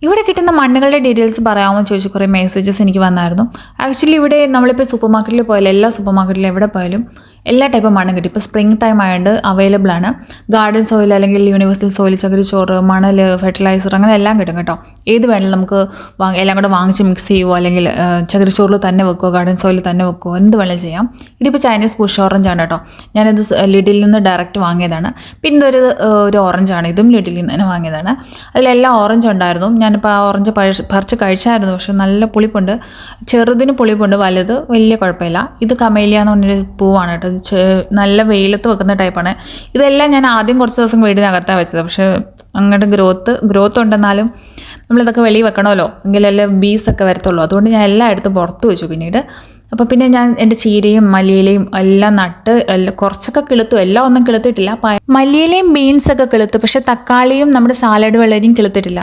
ഇവിടെ കിട്ടുന്ന മണ്ണുകളുടെ ഡീറ്റെയിൽസ് പറയാമോ ചോദിച്ചു കുറേ മെസ്സേജസ് എനിക്ക് വന്നായിരുന്നു. ആക്ച്വലി ഇവിടെ നമ്മളിപ്പോൾ സൂപ്പർ മാർക്കറ്റിൽ പോയാലും എല്ലാ സൂപ്പർ മാർക്കറ്റിലും എവിടെ പോയാലും എല്ലാ ടൈപ്പ് മണ്ണ് കിട്ടും. ഇപ്പോൾ സ്പ്രിംഗ് ടൈം ആയതുകൊണ്ട് അവൈലബിൾ ആണ്. ഗാർഡൻ സോയിൽ അല്ലെങ്കിൽ യൂണിവേഴ്സൽ സോയിൽ, ചകിരിച്ചോറ്, മണൽ, ഫെർട്ടിലൈസർ അങ്ങനെ എല്ലാം കിട്ടും കേട്ടോ. ഏത് വേണമെങ്കിലും നമുക്ക് എല്ലാം കൂടെ വാങ്ങിച്ച് മിക്സ് ചെയ്യുമോ, അല്ലെങ്കിൽ ചകിരിച്ചോറിൽ തന്നെ വെക്കുമോ, ഗാർഡൻ സോയിൽ തന്നെ വെക്കുമോ, എന്ത് വേണമെങ്കിലും ചെയ്യാം. ഇതിപ്പോൾ ചൈനീസ് ബുഷ് ഓറഞ്ച് ആണ് കേട്ടോ. ഞാനത് ലിഡിൽ നിന്ന് ഡയറക്റ്റ് വാങ്ങിയതാണ്. പിന്നെ ഒരു ഓറഞ്ചാണ്, ഇതും ലിഡിൽ നിന്ന് തന്നെ വാങ്ങിയതാണ്. അതിലെല്ലാം ഓറഞ്ച് ഉണ്ടായിരുന്നു. ഞാനിപ്പോൾ ആ ഓറഞ്ച് പറിച്ച് കഴിച്ചായിരുന്നു. പക്ഷെ നല്ല പുളിപ്പുണ്ട്, ചെറുതിന് പുളിപ്പുണ്ട്, വലുത് വലിയ കുഴപ്പമില്ല. ഇത് കമേലിയ എന്ന് പറഞ്ഞൊരു പൂവാണ് കേട്ടോ. നല്ല വെയിലത്ത് വെക്കുന്ന ടൈപ്പാണ്. ഇതെല്ലാം ഞാൻ ആദ്യം കുറച്ച് ദിവസം വീടിനകത്താണ് വെച്ചത്. പക്ഷേ അങ്ങോട്ട് ഗ്രോത്ത് ഉണ്ടെന്നാലും നമ്മളിതൊക്കെ വെളിയിൽ വെക്കണമല്ലോ, എങ്കിലല്ലേ ബീസൊക്കെ വരത്തുള്ളൂ. അതുകൊണ്ട് ഞാൻ എല്ലാം എടുത്ത് പുറത്ത് വെച്ചു പിന്നീട്. അപ്പോൾ പിന്നെ ഞാൻ എൻ്റെ ചീരയും മല്ലിയിലയും എല്ലാം നട്ട് കുറച്ചൊക്കെ കിളുത്തു. എല്ലാം ഒന്നും കിളുത്തിട്ടില്ല. മല്ലിയിലയും ബീൻസൊക്കെ കിളുത്തു. പക്ഷേ തക്കാളിയും നമ്മുടെ സാലഡ് വെള്ളരിയും കിളുത്തിട്ടില്ല.